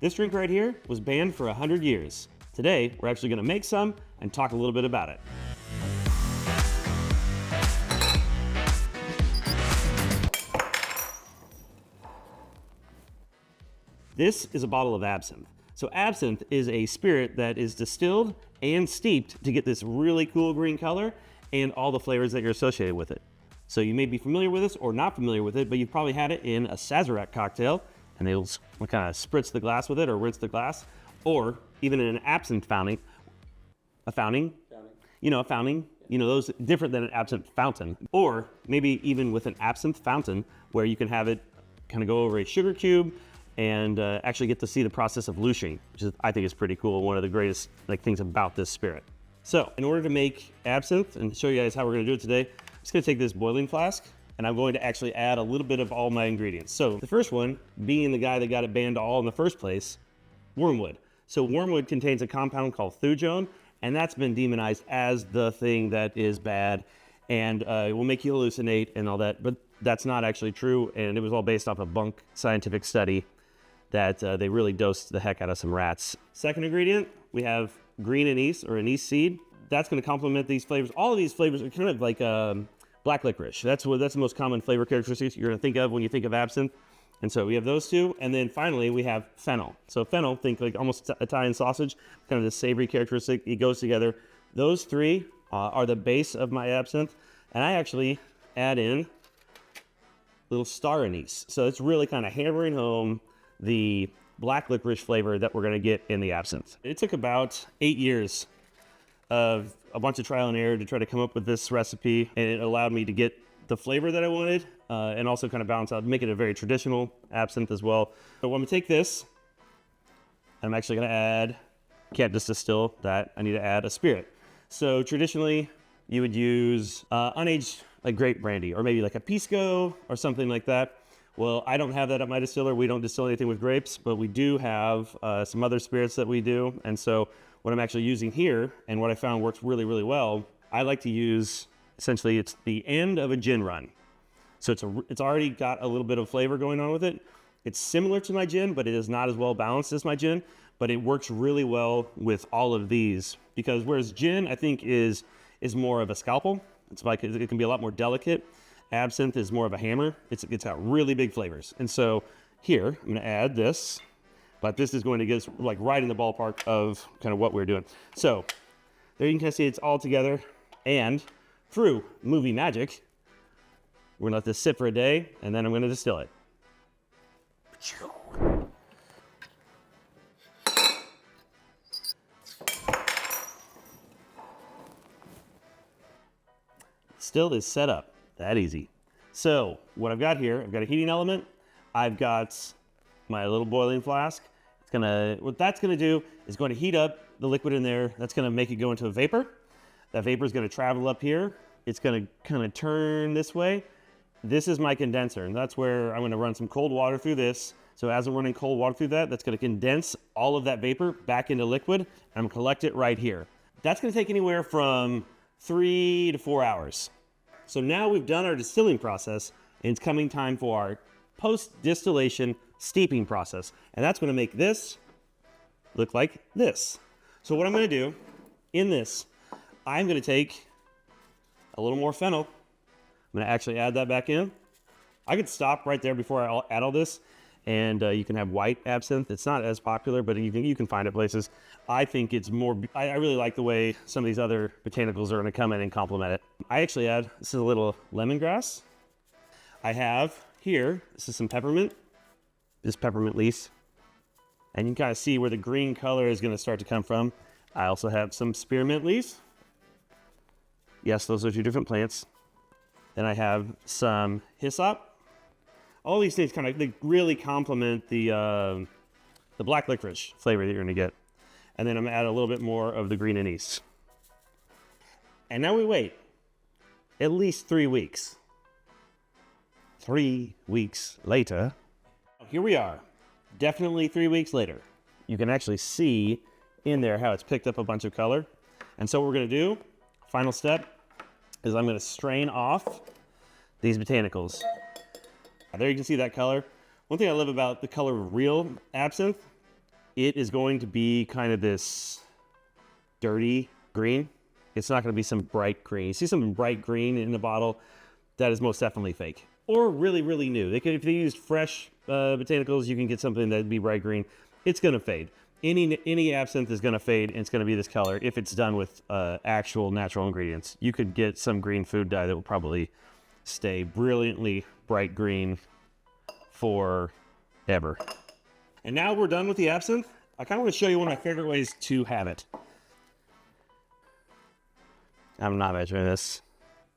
This drink right here was banned for 100 years. Today, we're actually gonna make some and talk a little bit about it. This is a bottle of absinthe. So absinthe is a spirit that is distilled and steeped to get this really cool green color and all the flavors that you're associated with it. So you may be familiar with this or not familiar with it, but you've probably had it in a Sazerac cocktail, and they'll kind of spritz the glass with it or rinse the glass, or even in an absinthe fountain. A fountain? You know, a fountain. You know, those different than an absinthe fountain. Or maybe even with an absinthe fountain where you can have it kind of go over a sugar cube and actually get to see the process of lushing, which is, I think is pretty cool. One of the greatest things about this spirit. So in order to make absinthe and show you guys how we're gonna do it today, I'm just gonna take this boiling flask and I'm going to actually add a little bit of all my ingredients. So the first one, being the guy that got it banned all in the first place, wormwood. So wormwood contains a compound called thujone, and that's been demonized as the thing that is bad and it will make you hallucinate and all that, but that's not actually true, and it was all based off a bunk scientific study that they really dosed the heck out of some rats. Second ingredient, we have green anise or anise seed. That's gonna complement these flavors. All of these flavors are kind of like black licorice. That's the most common flavor characteristics you're gonna think of when you think of absinthe. And so we have those two. And then finally we have fennel. So fennel, think like almost Italian sausage, kind of the savory characteristic, it goes together. Those three are the base of my absinthe. And I actually add in little star anise. So it's really kind of hammering home the black licorice flavor that we're gonna get in the absinthe. It took about 8 years of a bunch of trial and error to try to come up with this recipe, and it allowed me to get the flavor that I wanted and also kind of balance out, make it a very traditional absinthe as well. So I'm gonna take this, and I'm actually gonna add, can't just distill that, I need to add a spirit. So traditionally, you would use unaged like grape brandy, or maybe like a pisco or something like that. Well, I don't have that at my distiller. We don't distill anything with grapes, but we do have some other spirits that we do. And so what I'm actually using here, and what I found works really, really well, I like to use, essentially it's the end of a gin run. So it's already got a little bit of flavor going on with it. It's similar to my gin, but it is not as well balanced as my gin, but it works really well with all of these, because whereas gin, I think is more of a scalpel. It's like, it can be a lot more delicate. Absinthe is more of a hammer. It's got really big flavors. And so here, I'm gonna add this, but this is going to get us like right in the ballpark of kind of what we're doing. So there you can kind of see it's all together, and through movie magic, we're gonna let this sit for a day, and then I'm gonna distill it. Still is set up. That easy. So what I've got here, I've got a heating element. I've got my little boiling flask. What that's gonna do is going to heat up the liquid in there. That's gonna make it go into a vapor. That vapor is gonna travel up here. It's gonna kind of turn this way. This is my condenser, and that's where I'm gonna run some cold water through this. So as I'm running cold water through that, that's gonna condense all of that vapor back into liquid, and I'm gonna collect it right here. That's gonna take anywhere from 3 to 4 hours. So now we've done our distilling process, and it's coming time for our post-distillation steeping process. And that's gonna make this look like this. So what I'm gonna do in this, I'm gonna take a little more fennel. I'm gonna actually add that back in. I could stop right there before I add all this, and you can have white absinthe. It's not as popular, but you can find it places. I think it's more, I really like the way some of these other botanicals are gonna come in and complement it. I actually add, this is a little lemongrass. I have here, this is some peppermint, this peppermint leaf. And you can kind of see where the green color is gonna start to come from. I also have some spearmint leaves. Yes, those are two different plants. Then I have some hyssop. All these things kind of, they really complement the black licorice flavor that you're gonna get. And then I'm gonna add a little bit more of the green anise. And now we wait at least 3 weeks. 3 weeks later, here we are. Definitely 3 weeks later. You can actually see in there how it's picked up a bunch of color. And so what we're gonna do, final step, is I'm gonna strain off these botanicals. There you can see that color. One thing I love about the color of real absinthe it is going to be kind of this dirty green. It's not going to be some bright green. You see some bright green in the bottle, that is most definitely fake. Or really, really new. If they used fresh botanicals, you can get something that'd be bright green. It's going to fade. Any absinthe is going to fade, and it's going to be this color if it's done with actual natural ingredients. You could get some green food dye that will probably stay brilliantly bright green forever. And now we're done with the absinthe. I kind of want to show you one of my favorite ways to have it. I'm not measuring this.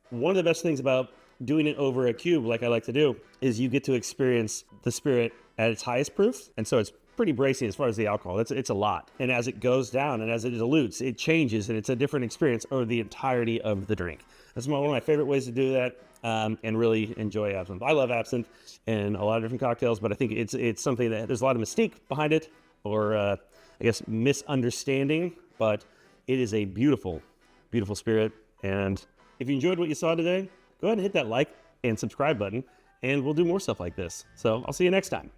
One of the best things about doing it over a cube, like I like to do, is you get to experience the spirit at its highest proof. And so it's pretty bracing as far as the alcohol. It's a lot. And as it goes down and as it dilutes, it changes, and it's a different experience over the entirety of the drink. That's one of my favorite ways to do that, and really enjoy absinthe. I love absinthe in a lot of different cocktails, but I think it's something that there's a lot of mystique behind it, or I guess misunderstanding, but it is a beautiful, beautiful spirit. And if you enjoyed what you saw today, go ahead and hit that like and subscribe button, and we'll do more stuff like this. So I'll see you next time.